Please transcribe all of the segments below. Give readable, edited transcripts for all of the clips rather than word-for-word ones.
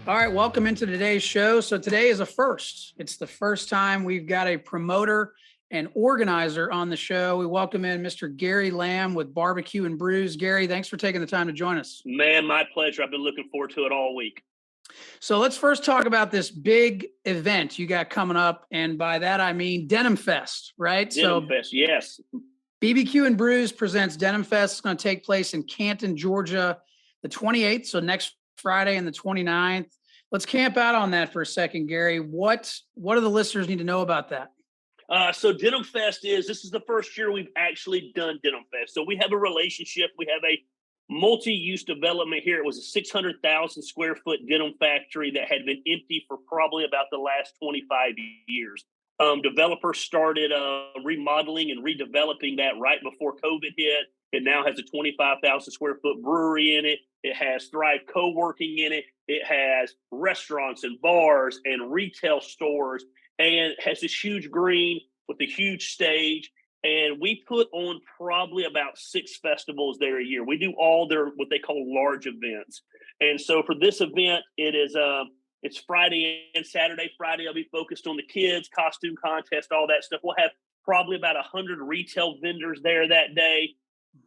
All right, welcome into today's show. So today is a first. It's the first time we've got a promoter and organizer on the show. We welcome in Mr. Gary Lamb with Barbecue and Brews. Gary, thanks for taking the time to join us. Man, my pleasure. I've been looking forward to it all week. So let's first talk about this big event you got coming up. And by that, I mean Denim Fest, right? Denim Fest, yes. BBQ and Brews presents Denim Fest. It's going to take place in Canton, Georgia, the 28th. So next Friday and the 29th. Let's camp out on that for a second, Gary. What do the listeners need to know about that? So Denim Fest this is the first year we've actually done Denim Fest. So we have a relationship. We have a multi-use development here. It was a 600,000 square foot denim factory that had been empty for probably about the last 25 years. Developers started remodeling and redeveloping that right before COVID hit. It now has a 25,000 square foot brewery in it. It has Thrive Co-working in it. It has restaurants and bars and retail stores, and has this huge green with a huge stage. And we put on probably about 6 festivals there a year. We do all their what they call large events. And so for this event, it's Friday and Saturday. Friday, I'll be focused on the kids, costume contest, all that stuff. We'll have probably about 100 retail vendors there that day.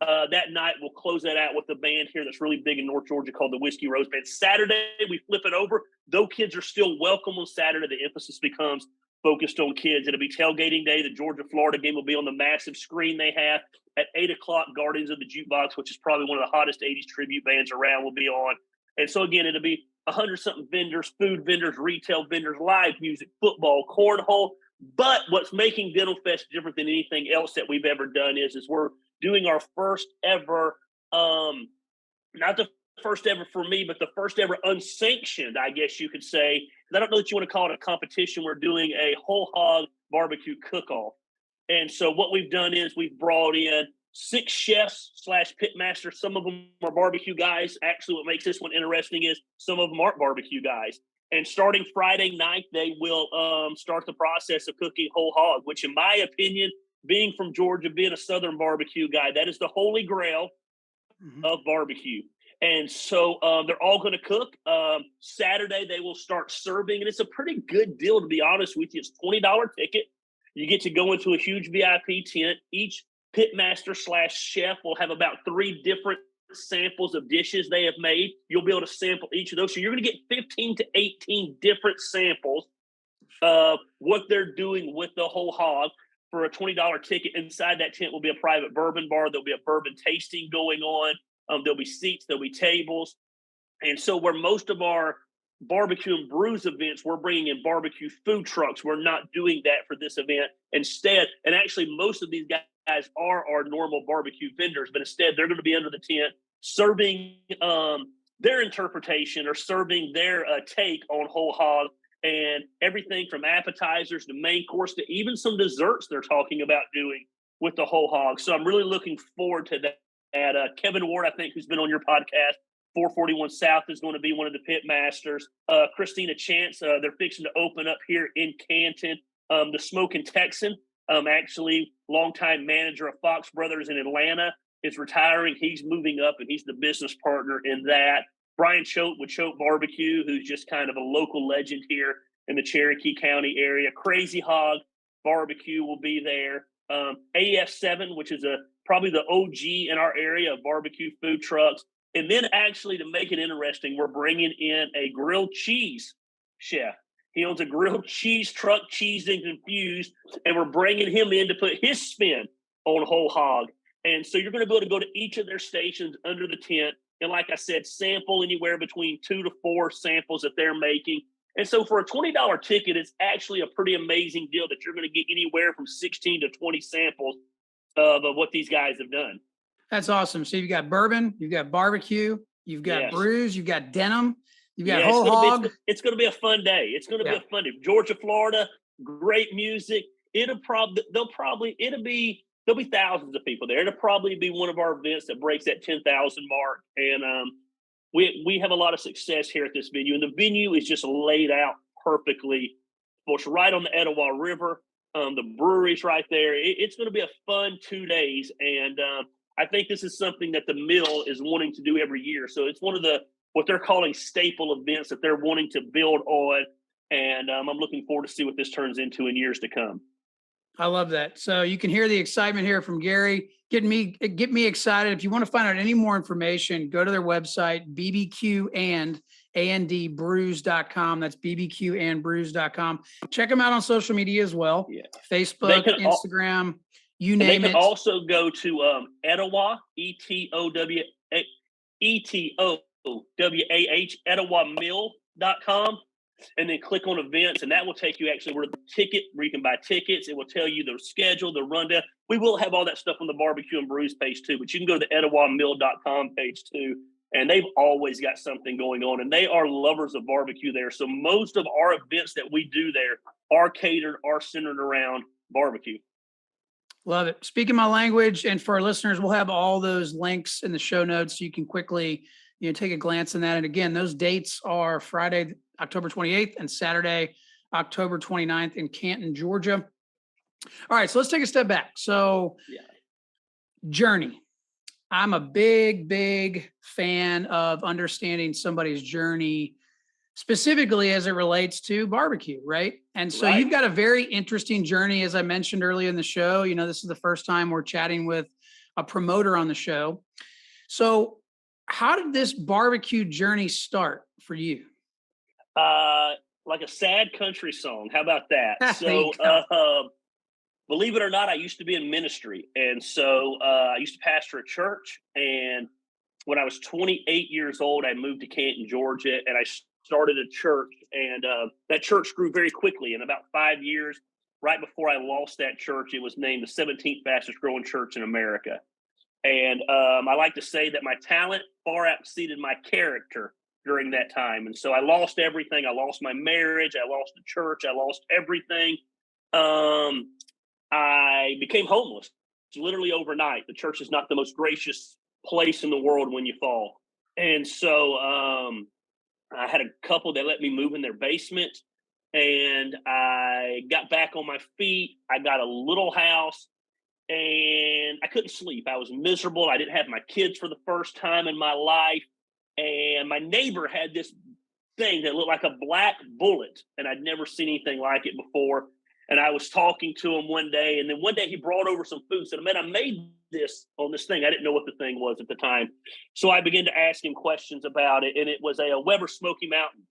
That night, we'll close that out with a band here that's really big in North Georgia called the Whiskey Rose Band. Saturday, we flip it over. Though kids are still welcome on Saturday, the emphasis becomes focused on kids. It'll be tailgating day. The Georgia-Florida game will be on the massive screen they have. At 8 o'clock, Guardians of the Jukebox, which is probably one of the hottest 80s tribute bands around, will be on. And so, again, it'll be 100-something vendors, food vendors, retail vendors, live music, football, cornhole. But what's making Denim Fest different than anything else that we've ever done is we're doing our first ever, not the first ever for me, but the first ever unsanctioned, I guess you could say. I don't know that you want to call it a competition. We're doing a whole hog barbecue cook-off. And so what we've done is we've brought in 6 chefs / pitmasters. Some of them are barbecue guys. Actually, what makes this one interesting is some of them aren't barbecue guys. And starting Friday night, they will start the process of cooking whole hog, which in my opinion, being from Georgia, being a Southern barbecue guy, that is the holy grail of barbecue. And so they're all going to cook. Saturday, they will start serving. And it's a pretty good deal, to be honest with you. It's a $20 ticket. You get to go into a huge VIP tent. Each pitmaster / chef will have about 3 different samples of dishes they have made. You'll be able to sample each of those. So you're going to get 15 to 18 different samples of what they're doing with the whole hog. For a $20 ticket, inside that tent will be a private bourbon bar. There'll be a bourbon tasting going on. There'll be seats, there'll be tables. And so where most of our barbecue and brews events, we're bringing in barbecue food trucks. We're not doing that for this event. Instead, and actually most of these guys are our normal barbecue vendors, but instead they're going to be under the tent serving their interpretation or serving their take on whole hog. And everything from appetizers to main course to even some desserts they're talking about doing with the whole hog. So I'm really looking forward to that. Kevin Ward, I think, who's been on your podcast, 441 South, is going to be one of the pit masters. Christina Chance, they're fixing to open up here in Canton. The Smoking Texan, actually longtime manager of Fox Brothers in Atlanta, is retiring. He's moving up, and he's the business partner in that. Brian Choate with Choate Barbecue, who's just kind of a local legend here in the Cherokee County area. Crazy Hog Barbecue will be there. AF7, which is probably the OG in our area of barbecue food trucks. And then actually, to make it interesting, we're bringing in a grilled cheese chef. He owns a grilled cheese truck, Cheese and Confused, and we're bringing him in to put his spin on whole hog. And so you're going to be able to go to each of their stations under the tent. And like I said, sample anywhere between 2 to 4 samples that they're making. And so for a $20 ticket, it's actually a pretty amazing deal that you're going to get anywhere from 16 to 20 samples of what these guys have done. That's awesome. So you've got bourbon, you've got barbecue, you've got brews, you've got denim, you've got whole hog. It's going to be a fun day. It's going to be a fun day. Georgia, Florida, great music. There'll be thousands of people there. It'll probably be one of our events that breaks that 10,000 mark. And we have a lot of success here at this venue. And the venue is just laid out perfectly. It's right on the Etowah River. The brewery's right there. It's going to be a fun 2 days. And I think this is something that the mill is wanting to do every year. So it's one of the what they're calling staple events that they're wanting to build on. And I'm looking forward to see what this turns into in years to come. I love that. So you can hear the excitement here from Gary. Get me excited. If you want to find out any more information, go to their website, bbqandbrews.com. That's bbqandbrews.com. Check them out on social media as well. Yeah. Facebook, Instagram, you name it. They can also go to Etowah, ETOWAH, EtowahMill.com. And then click on events, and that will take you actually where you can buy tickets. It will tell you the schedule, the rundown. We will have all that stuff on the Barbecue and Brews page too, but you can go to the EtowahMill.com page too. And they've always got something going on, and they are lovers of barbecue there. So most of our events that we do there are centered around barbecue. Love it. Speaking my language, and for our listeners, we'll have all those links in the show notes so you can quickly take a glance in that. And again, those dates are Friday, October 28th and Saturday, October 29th in Canton, Georgia. All right, so let's take a step back. So journey. I'm a big fan of understanding somebody's journey, specifically as it relates to barbecue, right? And so you've got a very interesting journey, as I mentioned earlier in the show. This is the first time we're chatting with a promoter on the show. So how did this barbecue journey start for you? Like a sad country song. How about that? So, believe it or not, I used to be in ministry. And so I used to pastor a church. And when I was 28 years old, I moved to Canton, Georgia, and I started a church. And that church grew very quickly. In about 5 years, right before I lost that church, it was named the 17th fastest growing church in America. And I like to say that my talent far exceeded my character during that time. And so I lost everything. I lost my marriage. I lost the church. I lost everything. I became homeless literally overnight. The church is not the most gracious place in the world when you fall. And so I had a couple that let me move in their basement, and I got back on my feet. I got a little house, and I couldn't sleep. I was miserable. I didn't have my kids for the first time in my life. And my neighbor had this thing that looked like a black bullet, and I'd never seen anything like it before. And I was talking to him one day, and then one day he brought over some food. Said, "Man, I made this on this thing." I didn't know what the thing was at the time. So I began to ask him questions about it, and it was a Weber Smoky Mountain.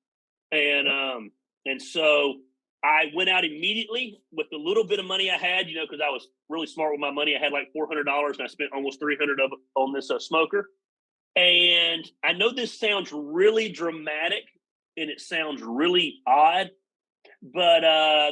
And so I went out immediately with the little bit of money I had, because I was really smart with my money. I had like $400, and I spent almost $300 of it on this smoker. And I know this sounds really dramatic and it sounds really odd, but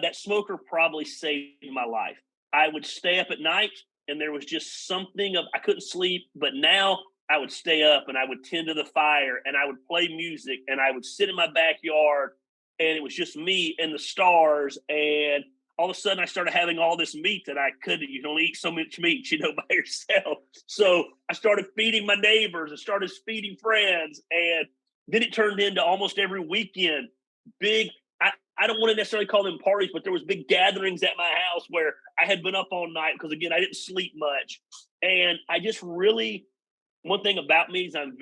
that smoker probably saved my life. I would stay up at night, and there was just something I couldn't sleep, but now I would stay up and I would tend to the fire, and I would play music, and I would sit in my backyard, and it was just me and the stars. And all of a sudden I started having all this meat that you can only eat so much meat, by yourself. So I started feeding my neighbors and started feeding friends. And then it turned into almost every weekend, I don't want to necessarily call them parties, but there was big gatherings at my house where I had been up all night because, again, I didn't sleep much. And I just really, one thing about me is I'm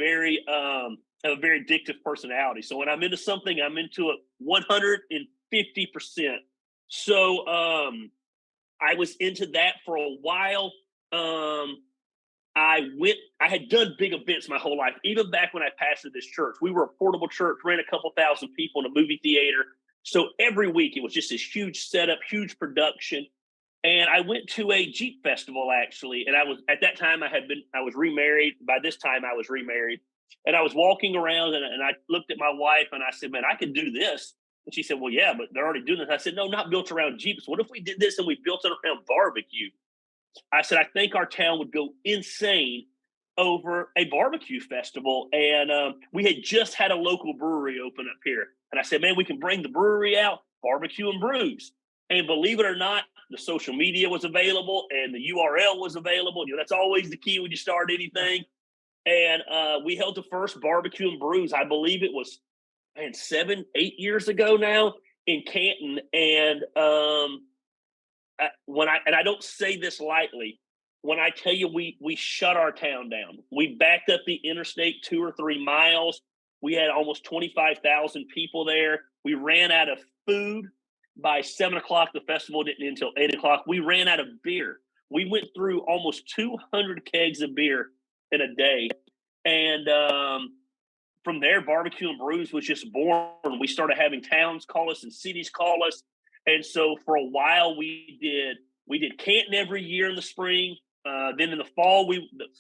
have a very addictive personality. So when I'm into something, I'm into it 150%. So I was into that for a while. I had done big events my whole life. Even back when I pastored this church, we were a portable church, ran a couple thousand people in a movie theater. So every week it was just this huge setup, huge production. And I went to a Jeep festival, actually. And at that time I was remarried. By this time I was remarried. And I was walking around, and I looked at my wife, and I said, "Man, I could do this." And she said, "Well, yeah, but they're already doing this." I said, "No, not built around Jeeps. What if we did this and we built it around barbecue?" I said, "I think our town would go insane over a barbecue festival." And we had just had a local brewery open up here. And I said, "Man, we can bring the brewery out, barbecue and brews." And believe it or not, the social media was available and the URL was available. That's always the key when you start anything. And we held the first barbecue and brews. I believe it was 7-8 years ago now in Canton. And I don't say this lightly, when I tell you we shut our town down, we backed up the interstate 2 or 3 miles. We had almost 25,000 people there. We ran out of food by 7 o'clock. The festival didn't end until 8 o'clock. We ran out of beer. We went through almost 200 kegs of beer in a day. And from there, Barbecue and Brews was just born. We started having towns call us and cities call us. And so for a while, we did Canton every year in the spring. Then in the fall,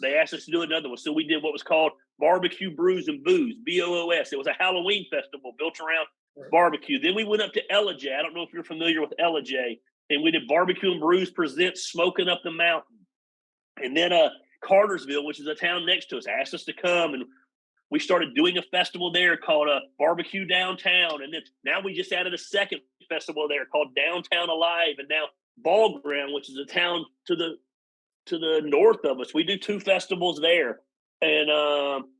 they asked us to do another one. So we did what was called Barbecue Brews and Booze, BOOS. It was a Halloween festival built around barbecue. Then we went up to Ellijay. I don't know if you're familiar with Ellijay. And we did Barbecue and Brews presents Smoking Up the Mountain. And then Cartersville, which is a town next to us, asked us to come, and we started doing a festival there called Barbecue Downtown. And then now we just added a second festival there called Downtown Alive. And now Ball Ground, which is a town to the north of us. We do 2 festivals there, and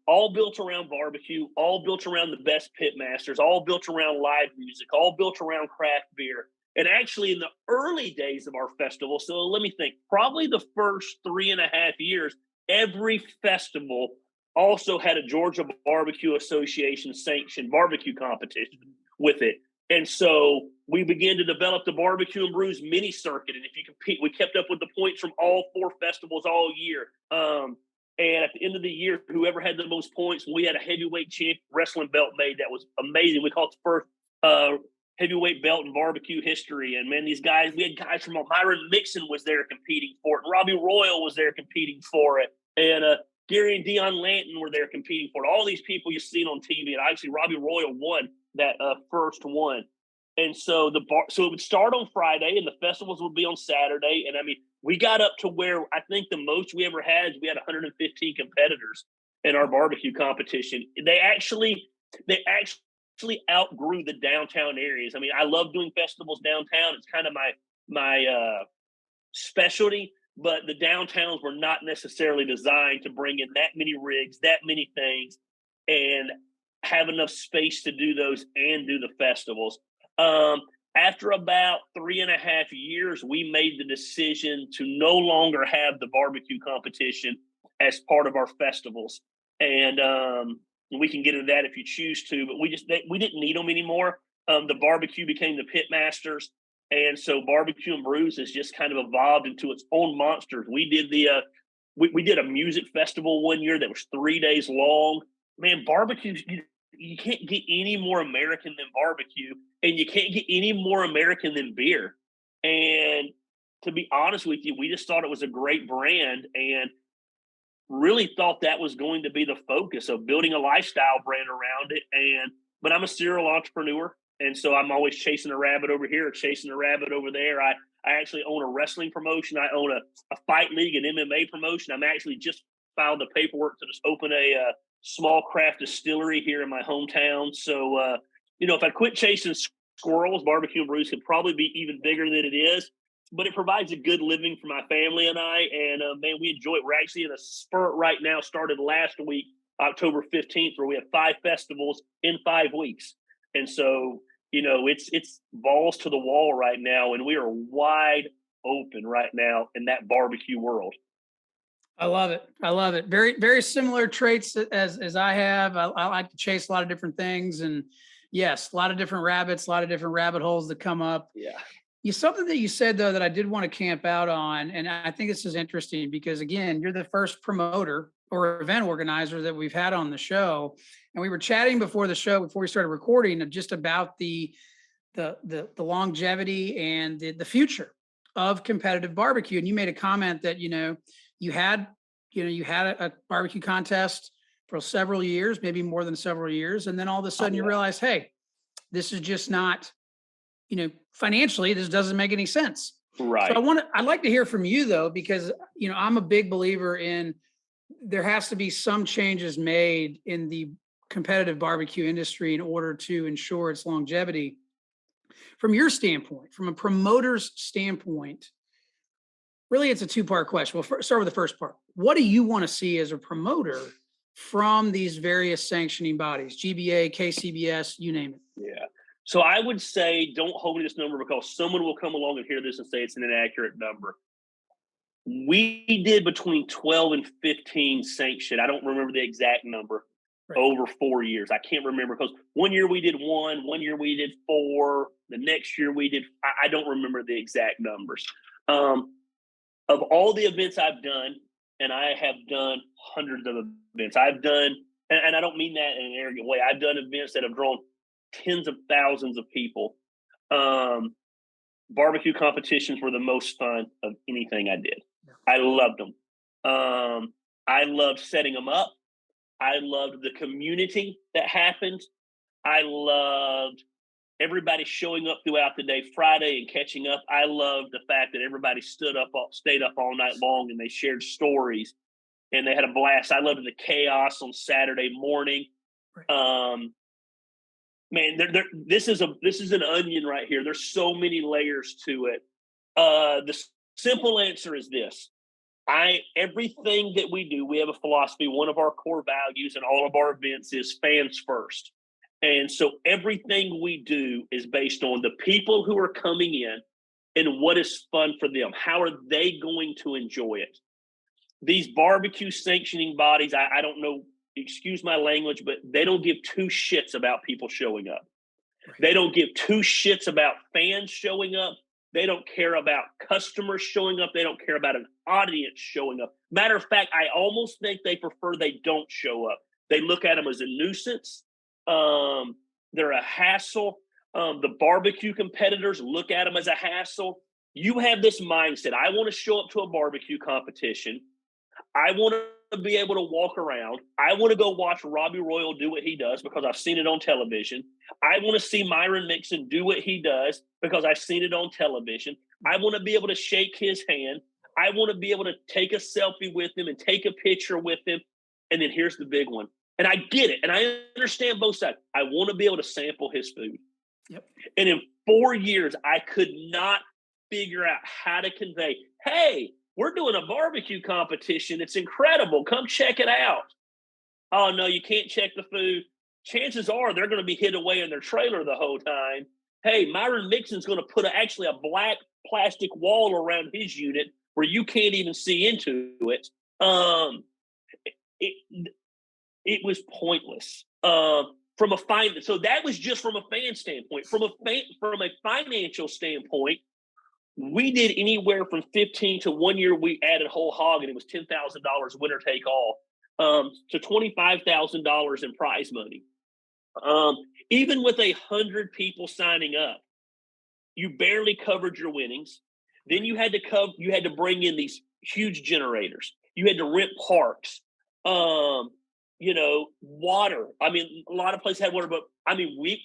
all built around barbecue, all built around the best pit masters, all built around live music, all built around craft beer. And actually in the early days of our festival, so let me think, probably the first 3.5 years, every festival also had a Georgia Barbecue Association sanctioned barbecue competition with it. And so we began to develop the Barbecue and Brews mini circuit. And if you compete, we kept up with the points from all 4 festivals all year. And at the end of the year, whoever had the most points, we had a heavyweight champ wrestling belt made that was amazing. We called it the first heavyweight belt in barbecue history. And man, we had guys from Myron Mixon was there competing for it. And Robbie Royal was there competing for it. And Gary and Dion Lanton were there competing for it. All these people you've seen on TV. And actually Robbie Royal won that first one. And so so it would start on Friday and the festivals would be on Saturday. And I mean, we got up to where I think the most we ever had is we had 115 competitors in our barbecue competition. They actually outgrew the downtown areas. I mean, I love doing festivals downtown. It's kind of my specialty, but the downtowns were not necessarily designed to bring in that many rigs, that many things, and have enough space to do those and do the festivals. After about 3.5 years, we made the decision to no longer have the barbecue competition as part of our festivals. And we can get into that if you choose to, but we didn't need them anymore. The barbecue became the pit masters. And so Barbecue and Brews has just kind of evolved into its own monsters. We did we did a music festival one year that was 3 days long. Man, barbecue, you can't get any more American than barbecue, and you can't get any more American than beer. And to be honest with you, we just thought it was a great brand and really thought that was going to be the focus of building a lifestyle brand around it. But I'm a serial entrepreneur. And so I'm always chasing a rabbit over here or chasing a rabbit over there. I actually own a wrestling promotion. I own a fight league, an MMA promotion. I'm actually just filed the paperwork to just open a small craft distillery here in my hometown. So, if I quit chasing squirrels, Barbecue and Brews could probably be even bigger than it is. But it provides a good living for my family and I. And, man, we enjoy it. We're actually in a spurt right now, started last week, October 15th, where we have 5 festivals in 5 weeks. And so, it's balls to the wall right now, and we are wide open right now in that barbecue world. I love it. I love it. Very, very similar traits as I have. I like to chase a lot of different things, and yes, a lot of different rabbits, a lot of different rabbit holes that come up. Yeah. Something that you said though that I did want to camp out on, and I think this is interesting because again, you're the first promoter or event organizer that we've had on the show, and we were chatting before the show, before we started recording, just about the longevity and the future of competitive barbecue. And you made a comment that you had a barbecue contest for several years, maybe more than several years, and then all of a sudden you realize, hey, this is just not, financially, this doesn't make any sense. Right. So I'd like to hear from you though, because, I'm a big believer in there has to be some changes made in the competitive barbecue industry in order to ensure its longevity. From your standpoint, from a promoter's standpoint, really it's a 2-part question. We'll start with the first part. What do you want to see as a promoter from these various sanctioning bodies, GBA, KCBS, you name it? Yeah. So I would say don't hold me to this number because someone will come along and hear this and say it's an inaccurate number. We did between 12 and 15 sanctioned. I don't remember the exact number. Right. over 4 years. I can't remember because one year we did one year we did four, the next year we did, I don't remember the exact numbers. Of all the events I've done, and I have done hundreds of events, I've done, and I don't mean that in an arrogant way, I've done events that have drawn tens of thousands of people. Barbecue competitions were the most fun of anything I did. I loved them. I loved setting them up. I loved the community that happened. I loved everybody showing up throughout the day, Friday, and catching up. I loved the fact that everybody stayed up all night long, and they shared stories, and they had a blast. I loved the chaos on Saturday morning. Right. Man, this is an onion right here. There's so many layers to it. The simple answer is this. Everything that we do, we have a philosophy. One of our core values in all of our events is fans first. And so everything we do is based on the people who are coming in and what is fun for them. How are they going to enjoy it? These barbecue sanctioning bodies, I don't know, excuse my language, but they don't give two shits about people showing up. Right. They don't give two shits about fans showing up. They don't care about customers showing up. They don't care about an audience showing up. Matter of fact, I almost think they prefer they don't show up. They look at them as a nuisance. They're a hassle. The barbecue competitors look at them as a hassle. You have this mindset. I want to show up to a barbecue competition. I want to be able to walk around. I want to go watch Robbie Royal do what he does because I've seen it on television. I want to see Myron Mixon do what he does because I've seen it on television. I want to be able to shake his hand. I want to be able to take a selfie with him and take a picture with him. And then here's the big one. And I get it. And I understand both sides. I want to be able to sample his food. Yep. And in 4 years, I could not figure out how to convey, hey, we're doing a barbecue competition. It's incredible. Come check it out. Oh, no, you can't check the food. Chances are they're going to be hid away in their trailer the whole time. Hey, Myron Mixon's going to put actually a black plastic wall around his unit where you can't even see into it. It was pointless. So that was just from a fan standpoint. From a financial standpoint, we did anywhere from 15 to 1 year. We added whole hog, and it was $10,000 winner take all to $25,000 in prize money. Even with 100 people signing up, you barely covered your winnings. Then you had to bring in these huge generators. You had to rent parks. Water. I mean, a lot of places had water, but I mean,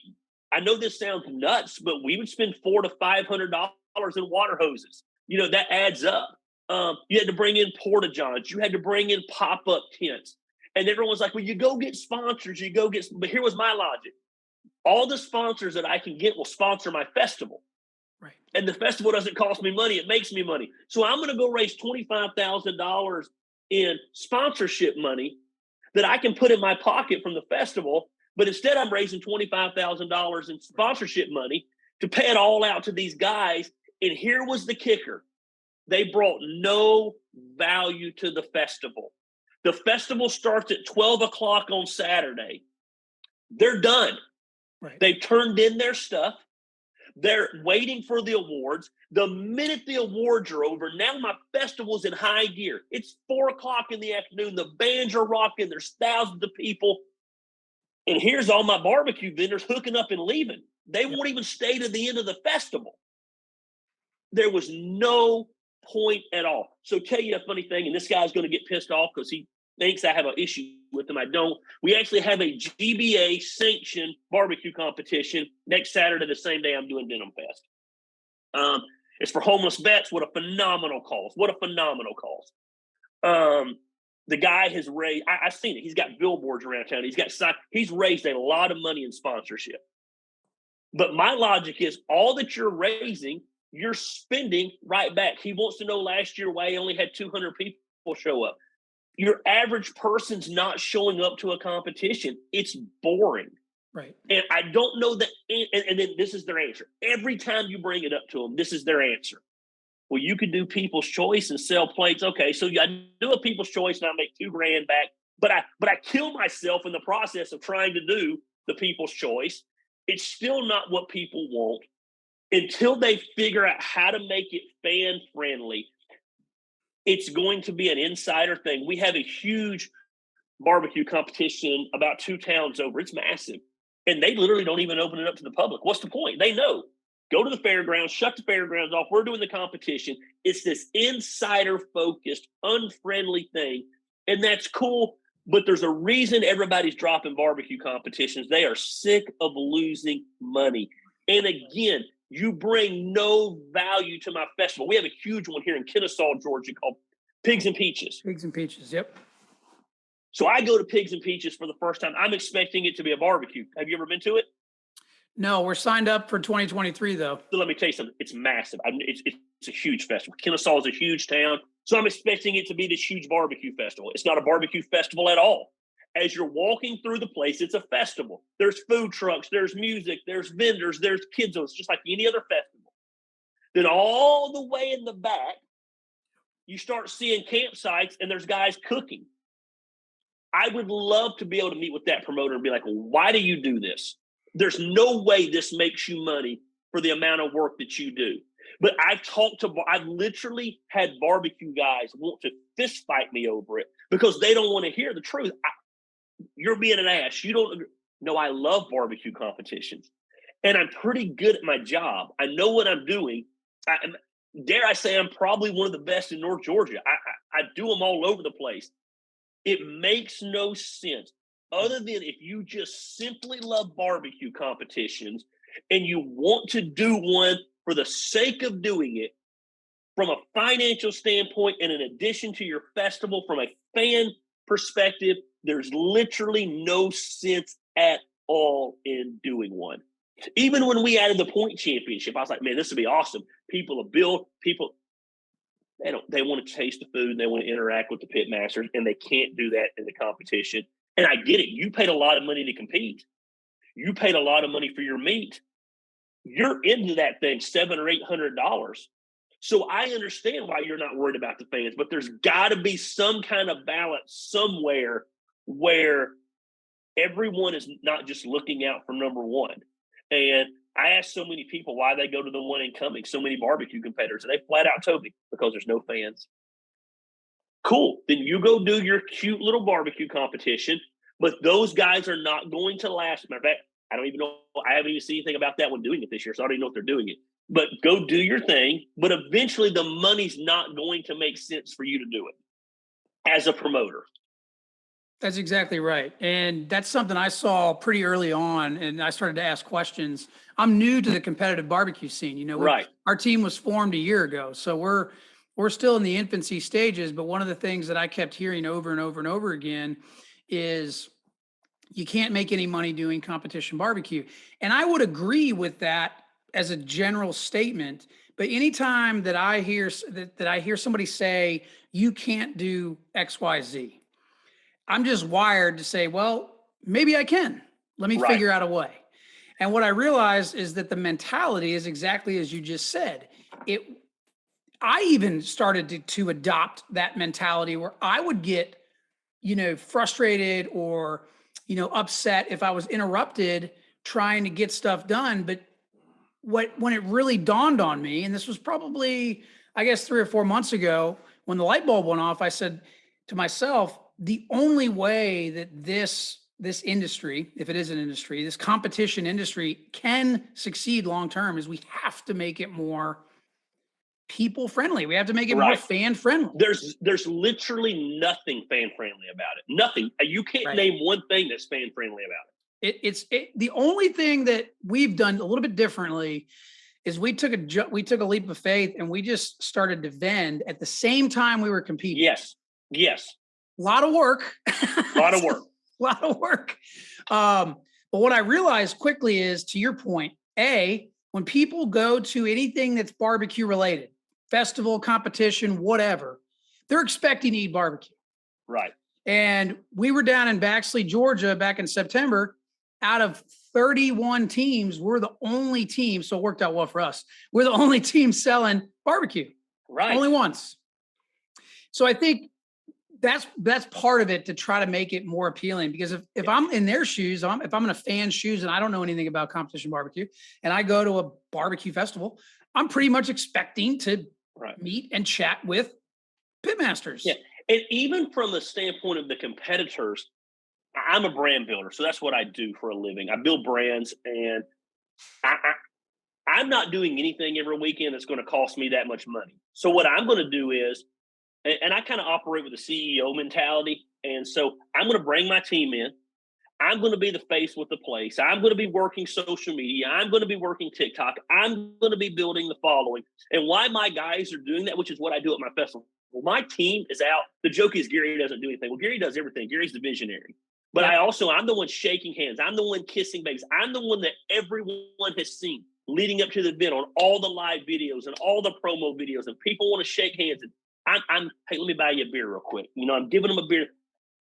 I know this sounds nuts, but we would spend $400 to $500 in water hoses. That adds up. You had to bring in porta-johns. You had to bring in pop-up tents. And everyone's like, well, you go get sponsors. But here was my logic. All the sponsors that I can get will sponsor my festival. Right. And the festival doesn't cost me money. It makes me money. So I'm going to go raise $25,000 in sponsorship money that I can put in my pocket from the festival. But instead, I'm raising $25,000 in sponsorship money to pay it all out to these guys. And here was the kicker. They brought no value to the festival. The festival starts at 12 o'clock on Saturday. They're done. Right. They've turned in their stuff. They're waiting for the awards. The minute the awards are over, now my festival's in high gear. It's 4 o'clock in the afternoon. The bands are rocking. There's thousands of people. And here's all my barbecue vendors hooking up and leaving. They won't even stay to the end of the festival. There was no point at all. So tell you a funny thing, and this guy's going to get pissed off because he thinks I have an issue with him. I don't. We actually have a GBA sanctioned barbecue competition next Saturday, the same day I'm doing Denim Fest. It's for homeless vets. What a phenomenal cause. The guy has raised, I've seen it. He's got billboards around town. He's raised a lot of money in sponsorship. But my logic is all that you're raising, you're spending right back. He wants to know last year why he only had 200 people show up. Your average person's not showing up to a competition. It's boring. Right. And I don't know that. And then this is their answer. Every time you bring it up to them, this is their answer. Well, you could do People's Choice and sell plates. Okay, so I do a People's Choice and I make $2,000 back. but I kill myself in the process of trying to do the people's choice. It's still not what people want until they figure out how to make it fan friendly. It's going to be an insider thing. We have a huge barbecue competition about 2 towns over. It's massive. And they literally don't even open it up to the public. What's the point? They know. Go to the fairgrounds, shut the fairgrounds off. We're doing the competition. It's this insider focused, unfriendly thing. And that's cool. But there's a reason everybody's dropping barbecue competitions. They are sick of losing money. And again, you bring no value to my festival. We have a huge one here in Kennesaw, Georgia called Pigs and Peaches. Pigs and Peaches, yep. So I go to Pigs and Peaches for the first time. I'm expecting it to be a barbecue. Have you ever been to it? No, we're signed up for 2023 though. So let me tell you something. It's massive. It's a huge festival. Kennesaw is a huge town. So I'm expecting it to be this huge barbecue festival. It's not a barbecue festival at all. As you're walking through the place, it's a festival. There's food trucks, there's music, there's vendors, there's kids. It's just like any other festival. Then all the way in the back, you start seeing campsites and there's guys cooking. I would love to be able to meet with that promoter and be like, well, why do you do this? There's no way this makes you money for the amount of work that you do. But I've literally had barbecue guys want to fist fight me over it because they don't want to hear the truth. You're being an ass. You don't agree. No, I love barbecue competitions. And I'm pretty good at my job. I know what I'm doing. Dare I say I'm probably one of the best in North Georgia. I do them all over the place. It makes no sense other than if you just simply love barbecue competitions and you want to do one for the sake of doing it from a financial standpoint and in addition to your festival from a fan perspective, there's literally no sense at all in doing one. Even when we added the point championship, I was like, man, this would be awesome. People will build, they want to taste the food and they want to interact with the pit masters, and they can't do that in the competition. And I get it. You paid a lot of money to compete. You paid a lot of money for your meat. You're into that thing $700 or $800. So I understand why you're not worried about the fans, but there's got to be some kind of balance somewhere where everyone is not just looking out for number one. And I asked so many people why they go to the one incoming, so many barbecue competitors, and they flat out told me because there's no fans. Cool. Then you go do your cute little barbecue competition, but those guys are not going to last. Matter of fact, I don't even know. I haven't even seen anything about that one doing it this year, so I don't even know if they're doing it. But go do your thing. But eventually the money's not going to make sense for you to do it as a promoter. That's exactly right. And that's something I saw pretty early on, and I started to ask questions. I'm new to the competitive barbecue scene. You know, right. Our team was formed a year ago, so we're still in the infancy stages. But one of the things that I kept hearing over and over and over again is you can't make any money doing competition barbecue. And I would agree with that as a general statement. But anytime that I hear somebody say you can't do X, Y, Z, I'm just wired to say, well, maybe I can. Let me figure out a way. And what I realized is that the mentality is exactly as you just said. I even started to adopt that mentality where I would get, frustrated or, upset if I was interrupted trying to get stuff done. But when it really dawned on me, and this was probably, I guess, 3 or 4 months ago, when the light bulb went off, I said to myself, the only way that this industry, if it is an industry, this competition industry can succeed long-term is we have to make it more people friendly. We have to make it more fan friendly. There's literally nothing fan friendly about it. Nothing. You can't name one thing that's fan friendly about it. The only thing that we've done a little bit differently is we took a leap of faith and we just started to vend at the same time we were competing. Yes. A lot of work. But what I realized quickly is, to your point, when people go to anything that's barbecue related, festival, competition, whatever, they're expecting to eat barbecue. Right. And we were down in Baxley, Georgia back in September. Out of 31 teams, we're the only team. So it worked out well for us. We're the only team selling barbecue. Right. Only once. So I think that's part of it to try to make it more appealing, because if I'm in their shoes, if I'm in a fan's shoes and I don't know anything about competition barbecue and I go to a barbecue festival, I'm pretty much expecting to meet and chat with pitmasters. Yeah. And even from the standpoint of the competitors, I'm a brand builder. So that's what I do for a living. I build brands, and I'm not doing anything every weekend that's going to cost me that much money. So what I'm going to do is, and I kind of operate with a CEO mentality. And so I'm going to bring my team in. I'm going to be the face with the place. I'm going to be working social media. I'm going to be working TikTok. I'm going to be building the following. And why my guys are doing that, which is what I do at my festival. Well, my team is out. The joke is Gary doesn't do anything. Well, Gary does everything. Gary's the visionary. But I'm the one shaking hands. I'm the one kissing babies. I'm the one that everyone has seen leading up to the event on all the live videos and all the promo videos. And people want to shake hands. And hey, let me buy you a beer real quick. I'm giving them a beer.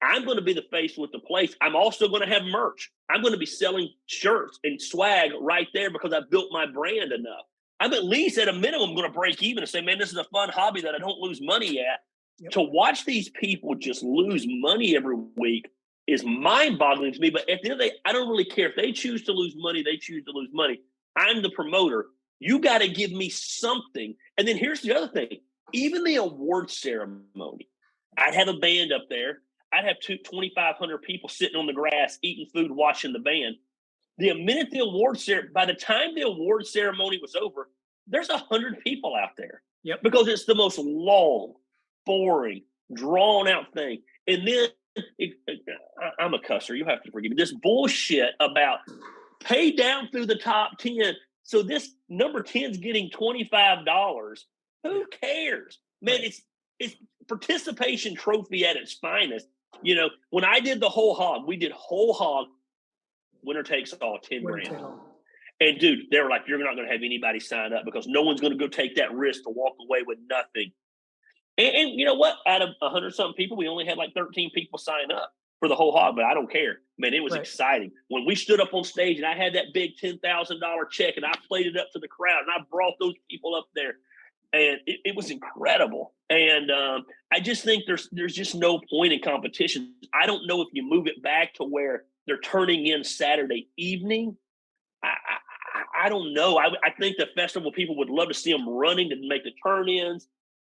I'm going to be the face with the place. I'm also going to have merch. I'm going to be selling shirts and swag right there because I built my brand enough. I'm at least at a minimum going to break even and say, man, this is a fun hobby that I don't lose money at. Yep. To watch these people just lose money every week is mind-boggling to me. But at the end of the day, I don't really care. If they choose to lose money, they choose to lose money. I'm the promoter. You got to give me something. And then here's the other thing. Even the award ceremony, I'd have a band up there. I'd have 2,500 people sitting on the grass, eating food, watching the band. The minute the award ceremony, by the time the award ceremony was over, there's 100 people out there. Yep. Because it's the most long, boring, drawn-out thing. And then, I'm a cusser. You have to forgive me. This bullshit about pay down through the top 10. So this number 10's getting $25. Who cares? Man, it's participation trophy at its finest. When I did the whole hog, we did whole hog, winner takes all, 10 grand. And dude, they were like, you're not going to have anybody sign up because no one's going to go take that risk to walk away with nothing. And you know what? Out of 100-something people, we only had like 13 people sign up for the whole hog, but I don't care. Man, it was exciting. When we stood up on stage and I had that big $10,000 check and I played it up to the crowd and I brought those people up there, and it was incredible. And I just think there's just no point in competition. I don't know if you move it back to where they're turning in Saturday evening. I don't know. I think the festival people would love to see them running to make the turn-ins.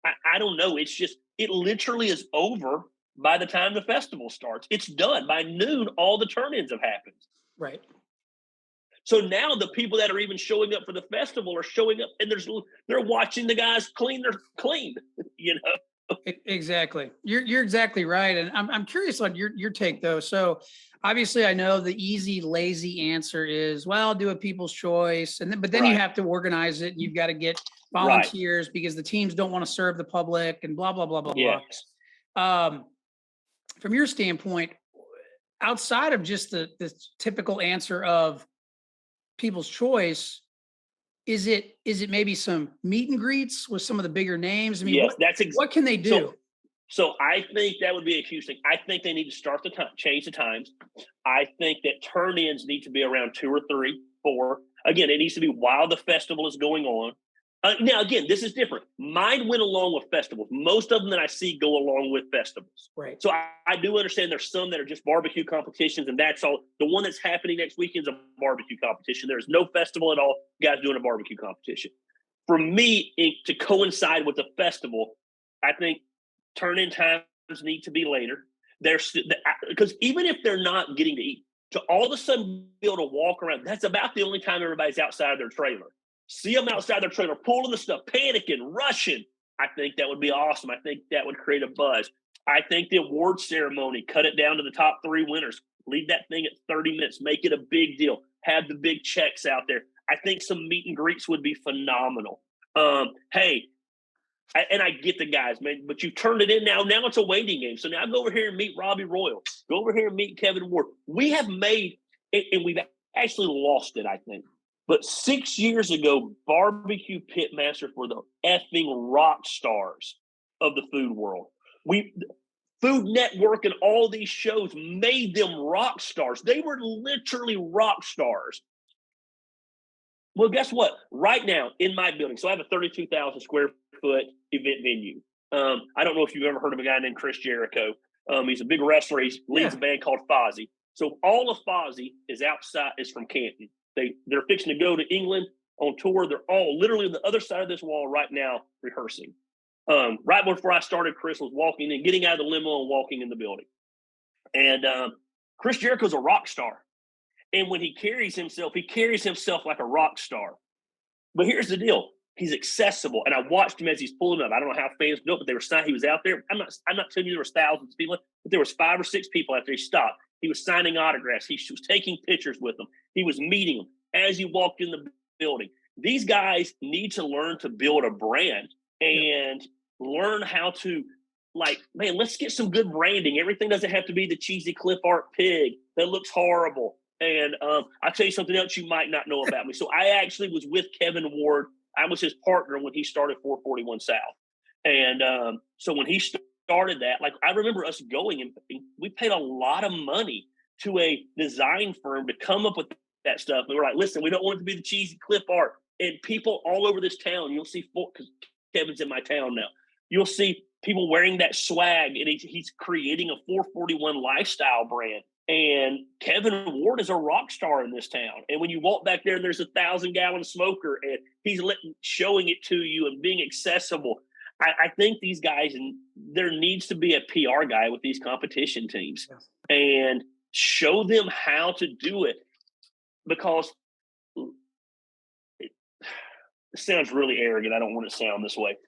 I don't know. It's just, it literally is over by the time the festival starts. It's done. By noon, all the turn-ins have happened. Right. So now the people that are even showing up for the festival are showing up and they're watching the guys clean. They're clean, Exactly. You're exactly right. And I'm curious on your take though. So obviously I know the easy, lazy answer is, well, do a people's choice. But then you have to organize it and you've got to get volunteers because the teams don't want to serve the public and blah, blah, blah, blah, blah. From your standpoint, outside of just the typical answer of people's choice, is it maybe some meet and greets with some of the bigger names? I mean, what can they do? So I think that would be a huge thing. I think they need to start change the times. I think that turn-ins need to be around 2 or 3, 4. Again, it needs to be while the festival is going on. Now, again, this is different. Mine went along with festivals. Most of them that I see go along with festivals. Right. So I do understand there's some that are just barbecue competitions, and that's all. The one that's happening next weekend is a barbecue competition. There's no festival at all. Guys doing a barbecue competition. For me, to coincide with the festival, I think turn-in times need to be later. Because even if they're not getting to eat, to all of a sudden be able to walk around, that's about the only time everybody's outside of their trailer. See them outside their trailer, pulling the stuff, panicking, rushing. I think that would be awesome. I think that would create a buzz. I think the award ceremony, cut it down to the top 3 winners. Leave that thing at 30 minutes. Make it a big deal. Have the big checks out there. I think some meet and greets would be phenomenal. Hey, and I get the guys, man, but you turned it in now. Now it's a waiting game. So now go over here and meet Robbie Royal. Go over here and meet Kevin Ward. We have made, and we've actually lost it, I think. But 6 years ago, barbecue pitmasters were the effing rock stars of the food world. Food Network and all these shows made them rock stars. They were literally rock stars. Well, guess what? Right now in my building, so I have a 32,000 square foot event venue. I don't know if you've ever heard of a guy named Chris Jericho. He's a big wrestler. He leads a band called Fozzy. So all of Fozzy is from Canton. They're fixing to go to England on tour. They're all literally on the other side of this wall right now rehearsing. Right before I started, Chris was walking in, getting out of the limo and walking in the building. And Chris Jericho's a rock star. And when he carries himself like a rock star. But here's the deal. He's accessible. And I watched him as he's pulling up. I don't know how fans built, but they were signing. He was out there. I'm not telling you there was thousands of people, but there was 5 or 6 people after he stopped. He was signing autographs. He was taking pictures with them. He was meeting them as he walked in the building. These guys need to learn to build a brand and learn how to, like, man, let's get some good branding. Everything doesn't have to be the cheesy clip art pig that looks horrible. And I'll tell you something else you might not know about me. So I actually was with Kevin Ward. I was his partner when he started 441 South. And so when he started that, like, I remember us going and we paid a lot of money to a design firm to come up with that stuff. We were like, listen, we don't want it to be the cheesy clip art. And people all over this town, you'll see, because Kevin's in my town now, you'll see people wearing that swag, and he's creating a 441 lifestyle brand. And Kevin Ward is a rock star in this town. And when you walk back there and there's a 1,000-gallon smoker and he's showing it to you and being accessible, I think these guys, and there needs to be a PR guy with these competition teams and show them how to do it, because it sounds really arrogant. I don't want to sound this way.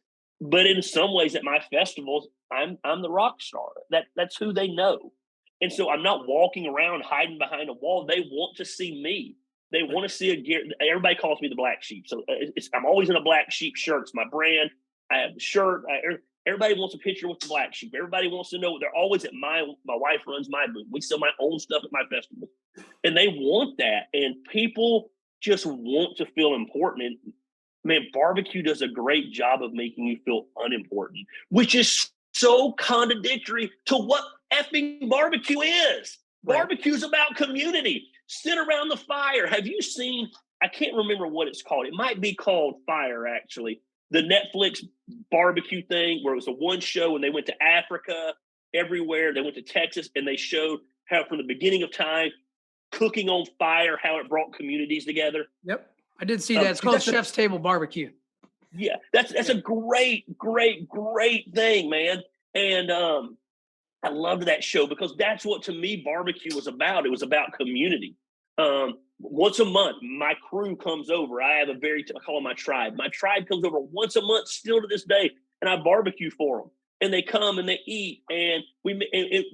But in some ways at my festivals, I'm the rock star. That's who they know. And so I'm not walking around hiding behind a wall. They want to see me. They want to see a gear. Everybody calls me the black sheep. So I'm always in a black sheep shirt. It's my brand. I have the shirt. Everybody wants a picture with the black sheep. Everybody wants to know. They're always at my wife runs my booth. We sell my own stuff at my festival. And they want that. And people just want to feel important. And man, barbecue does a great job of making you feel unimportant, which is so contradictory to what effing barbecue is. Right. Barbecue's about community. Sit around the fire. Have you seen, I can't remember what it's called. It might be called Fire, actually. The Netflix barbecue thing where it was a one show and they went to Africa, everywhere. They went to Texas and they showed how from the beginning of time, cooking on fire, how it brought communities together. Yep. I did see that. It's called Chef's Table Barbecue. Yeah, that's a great thing, man. And I loved that show because that's what, to me, barbecue was about. It was about community. Once a month, my crew comes over. I have I call it my tribe. My tribe comes over once a month, still to this day, and I barbecue for them. And they come and they eat, and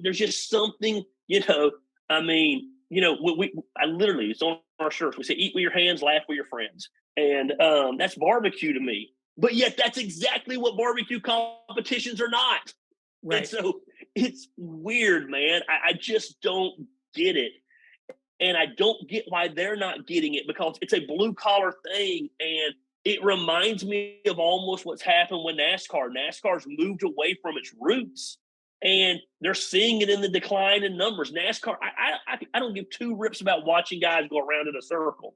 there's just something, I literally, it's on our shirts. We say, eat with your hands, laugh with your friends. And that's barbecue to me. But yet that's exactly what barbecue competitions are not. Right. And so it's weird, man. I just don't get it. And I don't get why they're not getting it, because it's a blue collar thing. And it reminds me of almost what's happened with NASCAR's moved away from its roots. And they're seeing it in the decline in numbers. NASCAR, I don't give 2 rips about watching guys go around in a circle.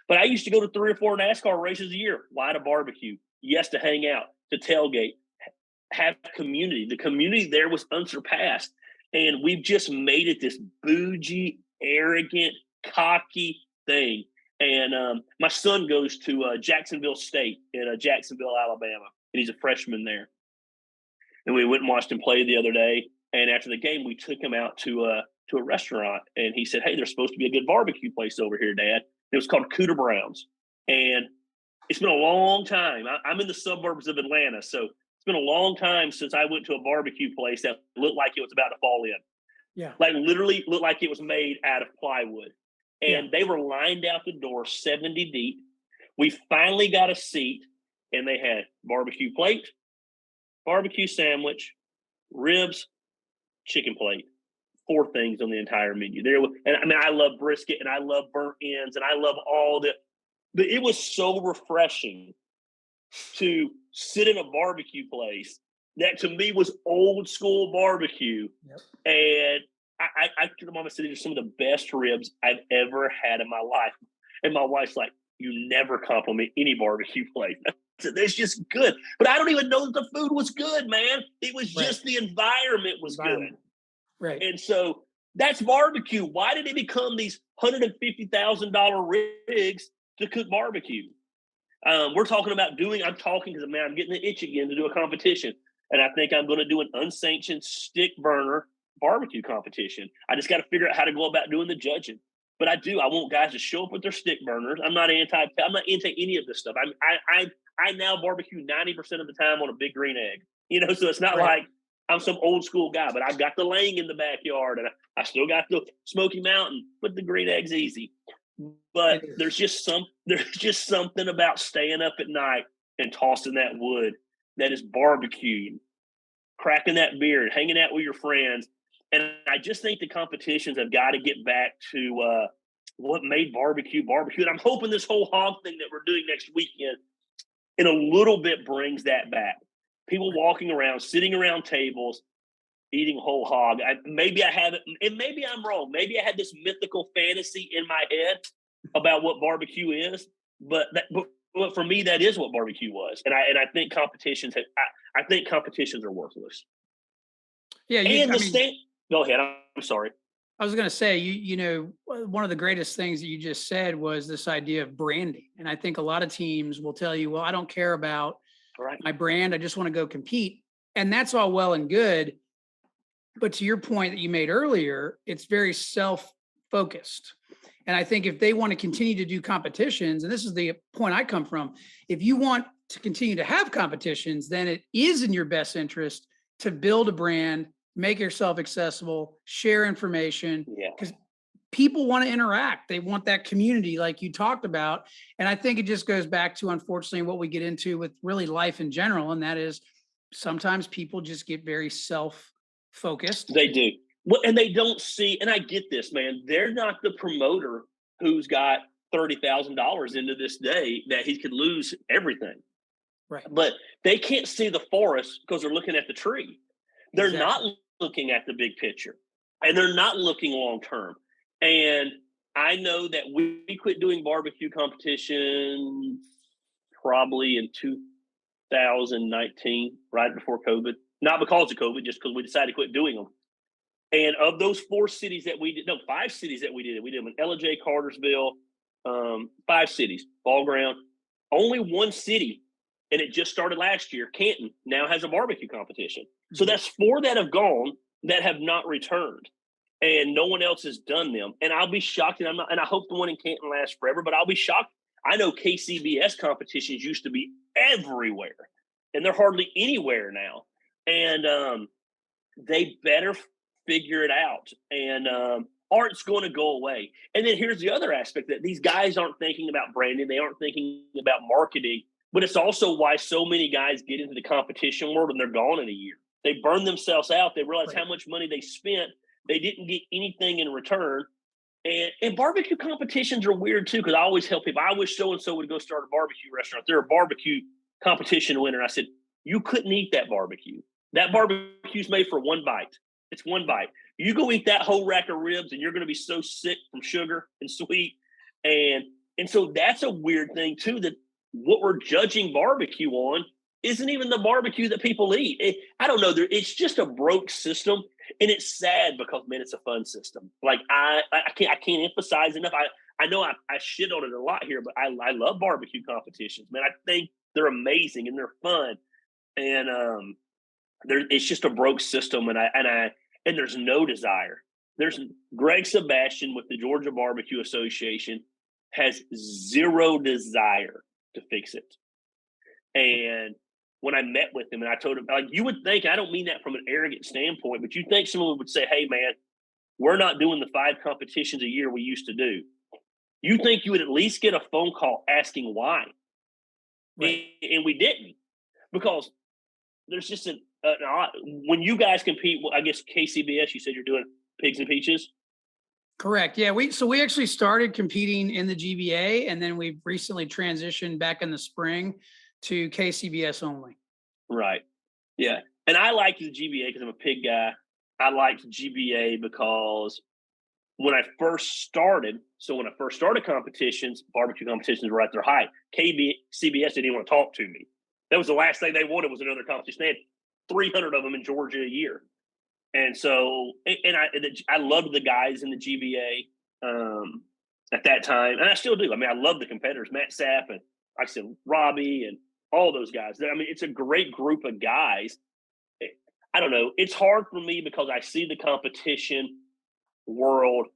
But I used to go to 3 or 4 NASCAR races a year. Why? To barbecue. Yes, to hang out, to tailgate, have community. The community there was unsurpassed. And we've just made it this bougie, arrogant, cocky thing. And my son goes to Jacksonville State in Jacksonville, Alabama. And he's a freshman there. And we went and watched him play the other day. And after the game, we took him out to a restaurant. And he said, hey, there's supposed to be a good barbecue place over here, Dad. It was called Cooter Brown's. And it's been a long time. I'm in the suburbs of Atlanta. So it's been a long time since I went to a barbecue place that looked like it was about to fall in. Yeah. Like literally looked like it was made out of plywood. And they were lined out the door 70 deep. We finally got a seat, and they had barbecue plate, barbecue sandwich, ribs, chicken plate. 4 things on the entire menu. And I mean, I love brisket and I love burnt ends and I love all that. But it was so refreshing to sit in a barbecue place that to me was old school barbecue. Yep. And I told Mama said, these are some of the best ribs I've ever had in my life. And my wife's like, you never compliment any barbecue place. It's just good. But I don't even know that the food was good, man. It was just the environment was good. Right. And so that's barbecue. Why did it become these $150,000 rigs to cook barbecue? We're talking about I'm talking because, man, I'm getting the itch again to do a competition. And I think I'm going to do an unsanctioned stick burner barbecue competition. I just got to figure out how to go about doing the judging. But I want guys to show up with their stick burners. I'm not anti any of this stuff. I now barbecue 90% of the time on a big green egg. So it's not like I'm some old school guy, but I've got the laying in the backyard and I still got the Smoky Mountain, but the green egg's easy. But there's just something about staying up at night and tossing that wood that is barbecued, cracking that beer and hanging out with your friends. And I just think the competitions have got to get back to what made barbecue. And I'm hoping this whole hog thing that we're doing next weekend in a little bit brings that back. People walking around, sitting around tables, eating whole hog. Maybe I have it, and maybe I'm wrong. Maybe I had this mythical fantasy in my head about what barbecue is, but for me, that is what barbecue was. And I think competitions are worthless. Yeah, Go ahead. I'm sorry. I was going to say, one of the greatest things that you just said was this idea of branding. And I think a lot of teams will tell you, well, I don't care about my brand. I just want to go compete. And that's all well and good. But to your point that you made earlier, it's very self-focused. And I think if they want to continue to do competitions, and this is the point I come from, if you want to continue to have competitions, then it is in your best interest to build a brand, make yourself accessible, share information, because people want to interact. They want that community like you talked about. And I think it just goes back to, unfortunately, what we get into with really life in general. And that is sometimes people just get very self-focused. They do. Well, and they don't see, and I get this, man, they're not the promoter who's got $30,000 into this day that he could lose everything. Right. But they can't see the forest because they're looking at the tree. They're not looking at the big picture, and they're not looking long term. And I know that we quit doing barbecue competition probably in 2019, right before COVID. Not because of COVID, just because we decided to quit doing them. And of those 5 cities that we did them in LJ, Cartersville, 5 cities, Ball Ground. Only one city, and it just started last year, Canton, now has a barbecue competition. So that's 4 that have gone that have not returned, and no one else has done them. And I'll be shocked, and I hope the one in Canton lasts forever, but I'll be shocked. I know KCBS competitions used to be everywhere, and they're hardly anywhere now. And they better figure it out. And art's going to go away. And then here's the other aspect, that these guys aren't thinking about branding. They aren't thinking about marketing. But it's also why so many guys get into the competition world and they're gone in a year. They burn themselves out. They realize how much money they spent. They didn't get anything in return. And barbecue competitions are weird too, because I always tell people, I wish so-and-so would go start a barbecue restaurant. They're a barbecue competition winner. I said, you couldn't eat that barbecue. That barbecue's made for one bite. It's one bite. You go eat that whole rack of ribs and you're going to be so sick from sugar and sweet. And so that's a weird thing too, that what we're judging barbecue on isn't even the barbecue that people eat. I don't know. It's just a broke system. And it's sad because, man, it's a fun system. Like I can't emphasize enough. I know I shit on it a lot here, but I love barbecue competitions, man. I think they're amazing and they're fun. And it's just a broke system, and there's no desire. There's Greg Sebastian with the Georgia Barbecue Association has zero desire to fix it. And when I met with him and I told him, like, you would think, I don't mean that from an arrogant standpoint, but you think someone would say, hey, man, we're not doing the 5 competitions a year we used to do. You think you would at least get a phone call asking why. Right. And we didn't, because there's just when you guys compete, I guess KCBS, you said you're doing Pigs and Peaches? Correct. Yeah. We actually started competing in the GBA, and then we've recently transitioned back in the spring to KCBS only. Right. Yeah. And I liked the GBA because I'm a pig guy. I liked GBA because when I first started, So when I first started competitions, barbecue competitions were at their height. CBS didn't even want to talk to me. That was the last thing they wanted was another competition. They had 300 of them in Georgia a year. And so, and I loved the guys in the GBA at that time. And I still do. I mean, I love the competitors, Matt Sapp and like I said, Robbie and all those guys. I mean, it's a great group of guys. I don't know. It's hard for me because I see the competition world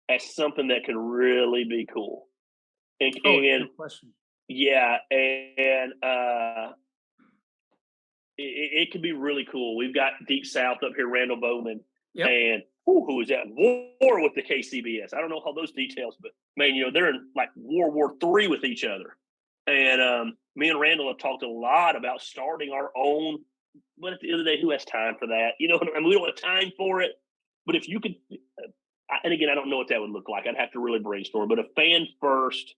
as something that could really be cool. And good question. Yeah, and it could be really cool. We've got Deep South up here, Randall Bowman, and who is that? War with the KCBS. I don't know all those details, but man, they're in like World War III with each other. And me and Randall have talked a lot about starting our own. But at the end of the day, who has time for that? I mean, we don't have time for it. But if you could, and again, I don't know what that would look like. I'd have to really brainstorm. But a fan first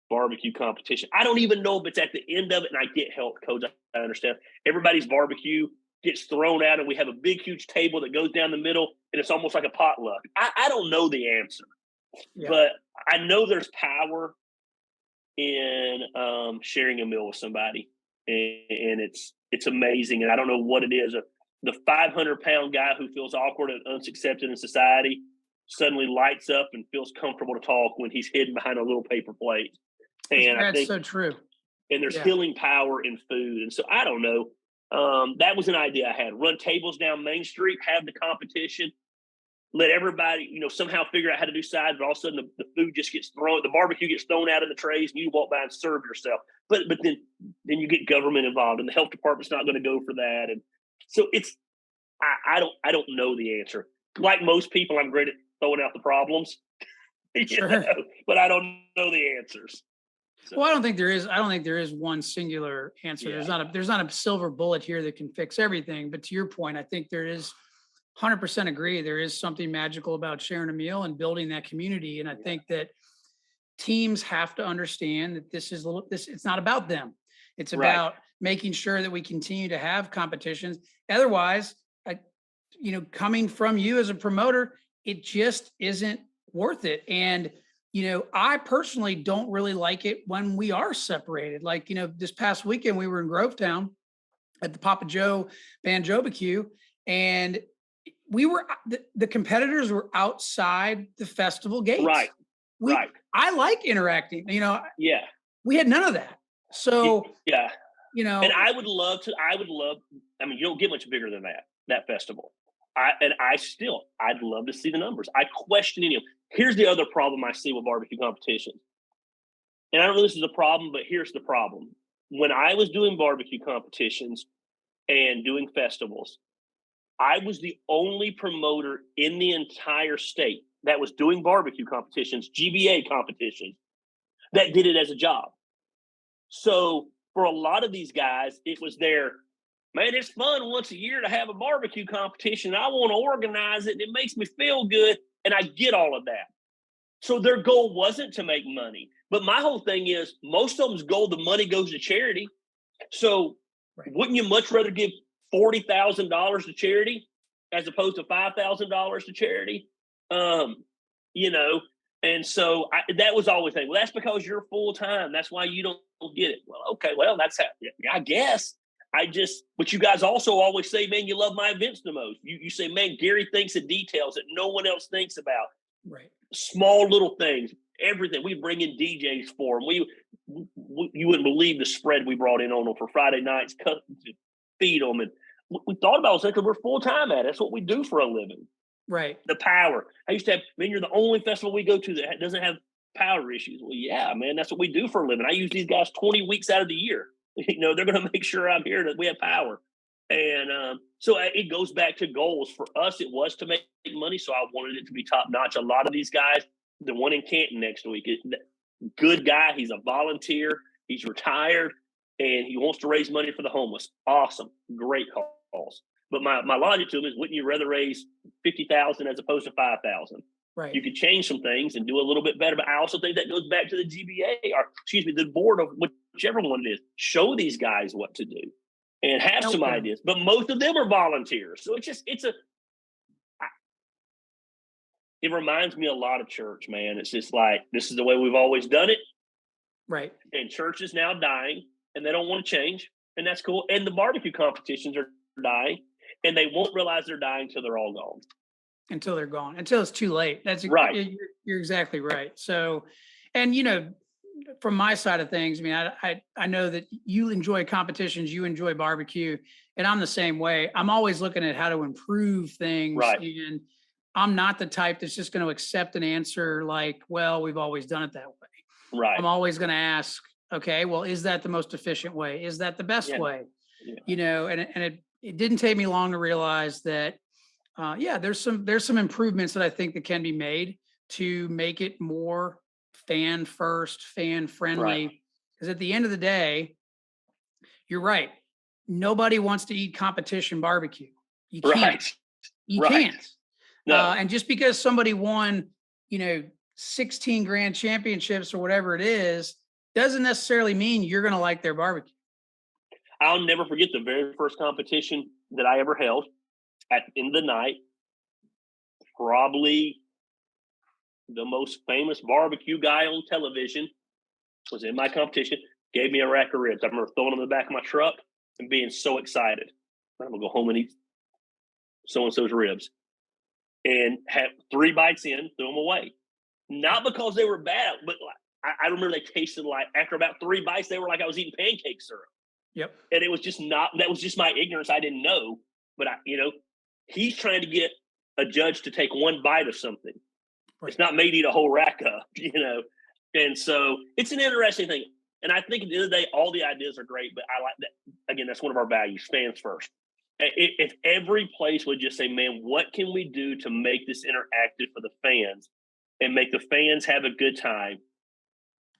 barbecue competition. I don't even know if it's at the end of it, and I get help, Coach. I understand. Everybody's barbecue gets thrown out, and we have a big, huge table that goes down the middle, and it's almost like a potluck. I don't know the answer, but I know there's power in sharing a meal with somebody, and it's amazing. And I don't know what it is. The 500-pound guy who feels awkward and unaccepted in society suddenly lights up and feels comfortable to talk when he's hidden behind a little paper plate. And That's I think so true. And there's healing power in food. And so I don't know. That was an idea I had. Run tables down Main Street, have the competition, let everybody, somehow figure out how to do sides, but all of a sudden the food just gets thrown, the barbecue gets thrown out of the trays and you walk by and serve yourself. But then you get government involved and the health department's not going to go for that. And so I don't know the answer. Like most people, I'm great at throwing out the problems, but I don't know the answers. So. Well, I don't think there is one singular answer. Yeah. There's not a silver bullet here that can fix everything. But to your point, I think there is 100% agree. There is something magical about sharing a meal and building that community. And I think that teams have to understand that it's not about them. It's about making sure that we continue to have competitions. Otherwise, coming from you as a promoter, it just isn't worth it. And I personally don't really like it when we are separated. Like, this past weekend, we were in Grovetown at the Papa Joe Band Jobecue, and the competitors were outside the festival gates. Right. I like interacting, we had none of that. So, and I'd love, you don't get much bigger than that festival. I'd love to see the numbers. I question any of them. Here's the other problem I see with barbecue competitions. And I don't know if this is a problem, but here's the problem. When I was doing barbecue competitions and doing festivals, I was the only promoter in the entire state that was doing barbecue competitions, GBA competitions, that did it as a job. So for a lot of these guys, it was man, it's fun once a year to have a barbecue competition. I want to organize it. It makes me feel good. And I get all of that. So their goal wasn't to make money. But my whole thing is most of them's goal, the money goes to charity. So wouldn't you much rather give $40,000 to charity as opposed to $5,000 to charity? And so that was always thing. Well, that's because you're full time. That's why you don't get it. Well, okay, well, that's how, I guess. But you guys also always say, man, you love my events the most. You say, man, Gary thinks of details that no one else thinks about. Right. Small little things, everything. We bring in DJs for them. You wouldn't believe the spread we brought in on them for Friday nights, cut to feed them. And we thought about it because we're full time at it. That's what we do for a living. Right. The power. I used to have, you're the only festival we go to that doesn't have power issues. Well, yeah, man, that's what we do for a living. I use these guys 20 weeks out of the year. They're going to make sure I'm here, that we have power. And so it goes back to goals. For us, it was to make money. So I wanted it to be top notch. A lot of these guys, the one in Canton next week, good guy. He's a volunteer. He's retired and he wants to raise money for the homeless. Awesome. Great calls. But my logic to him is, wouldn't you rather raise 50,000 as opposed to 5,000? Right. You could change some things and do a little bit better. But I also think that goes back to the GBA or the board of whichever one it is. Show these guys what to do and have some ideas. But most of them are volunteers. So it reminds me a lot of church, man. It's just like, this is the way we've always done it. Right. And church is now dying and they don't want to change. And that's cool. And the barbecue competitions are dying and they won't realize they're dying until they're all gone. Until they're gone, until it's too late. That's right. You're exactly right. So, and from my side of things, I mean, I know that you enjoy competitions, you enjoy barbecue, and I'm the same way. I'm always looking at how to improve things. Right. And I'm not the type that's just going to accept an answer like, well, we've always done it that way. Right. I'm always going to ask, okay, well, is that the most efficient way? Is that the best way? Yeah. And it didn't take me long to realize that, there's some improvements that I think that can be made to make it more fan first, fan friendly. Because at the end of the day, you're right. Nobody wants to eat competition barbecue. You can't. Right. You right. can't. No. And just because somebody won, 16 grand championships or whatever it is, doesn't necessarily mean you're going to like their barbecue. I'll never forget the very first competition that I ever held. At the end of the night, probably the most famous barbecue guy on television was in my competition, gave me a rack of ribs. I remember throwing them in the back of my truck and being so excited. I'm going to go home and eat so-and-so's ribs. And had 3 bites in, threw them away. Not because they were bad, but I remember they tasted like, after about 3 bites, they were like I was eating pancake syrup. Yep. And it was just that was just my ignorance. I didn't know. But, he's trying to get a judge to take 1 bite of something. Right. It's not made eat a whole rack up, And so it's an interesting thing. And I think at the end of the day, all the ideas are great, but I like that. Again, that's one of our values, fans first. If every place would just say, man, what can we do to make this interactive for the fans and make the fans have a good time?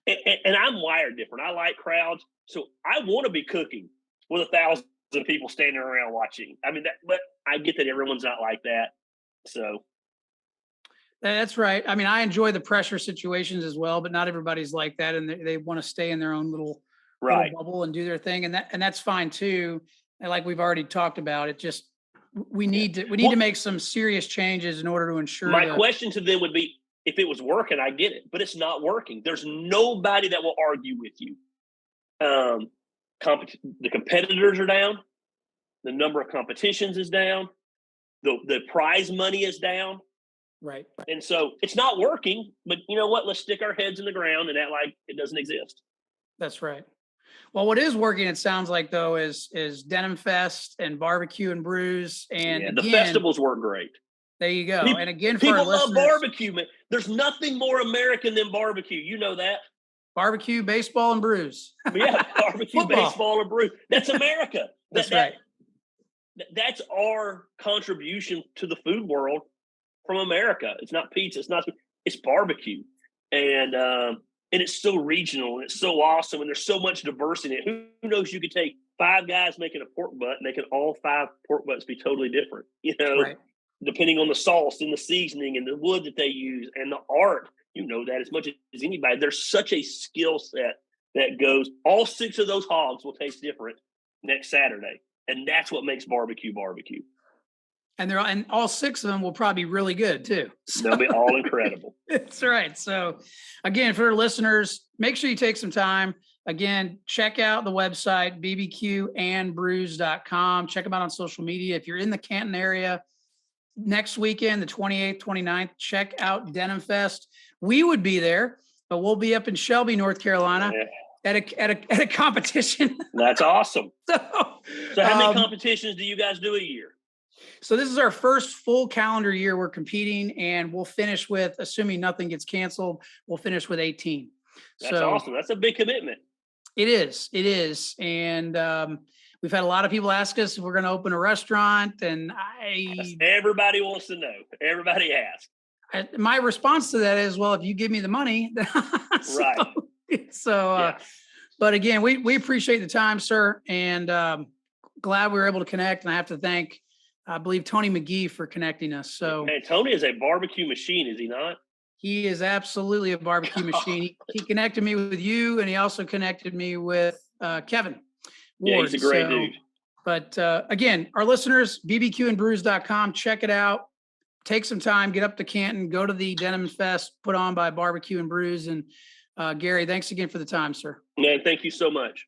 And I'm wired different. I like crowds. So I want to be cooking with 1,000 people standing around watching. I mean, but I get that everyone's not like that. So. That's right. I mean, I enjoy the pressure situations as well, but not everybody's like that. And they want to stay in their own little bubble and do their thing. And that's fine too. And like we've already talked about, it just, we need to make some serious changes in order to ensure. My question to them would be, if it was working, I get it, but it's not working. There's nobody that will argue with you. The competitors are down. The number of competitions is down. The prize money is down. Right. And so it's not working, but you know what? Let's stick our heads in the ground and act like it doesn't exist. That's right. Well, what is working, it sounds like, though, is Denim Fest and Barbecue and Brews. And the festivals work great. There you go. And again, for people our love listeners, barbecue, man. There's nothing more American than barbecue. You know that. Barbecue, baseball, and brews. Yeah, barbecue, baseball, and brews. That's America. That's right. That's our contribution to the food world from America. It's not pizza. It's barbecue. And it's so regional and it's so awesome. And there's so much diversity in it. Who knows, you could take 5 guys making a pork butt and they can all 5 pork butts be totally different, right. Depending on the sauce and the seasoning and the wood that they use and the art, that as much as anybody. There's such a skill set that goes, all 6 of those hogs will taste different next Saturday. And that's what makes barbecue. And all 6 of them will probably be really good too. So, they'll be all incredible. That's right. So again, for our listeners, make sure you take some time. Again, check out the website, bbqandbrews.com. Check them out on social media. If you're in the Canton area, next weekend, the 28th, 29th, check out Denim Fest. We would be there, but we'll be up in Shelby, North Carolina at a competition. That's awesome. So how many competitions do you guys do a year? So this is our first full calendar year we're competing, and we'll finish with, assuming nothing gets canceled, we'll finish with 18. That's awesome. That's a big commitment. It is. And we've had a lot of people ask us if we're going to open a restaurant, and everybody wants to know. Everybody asks. My response to that is, well, if you give me the money, right. So, but again, we appreciate the time, sir, and glad we were able to connect. And I have to thank, I believe, Tony McGee for connecting us. So, and Tony is a barbecue machine, is he not? He is absolutely a barbecue machine. He connected me with you, and he also connected me with Kevin Ward. Yeah, he's a great dude. But again, our listeners, bbqandbrews.com, check it out. take some time, get up to Canton, go to the Denim Fest put on by Barbecue and Brews. And Gary, thanks again for the time, sir. Man, thank you so much.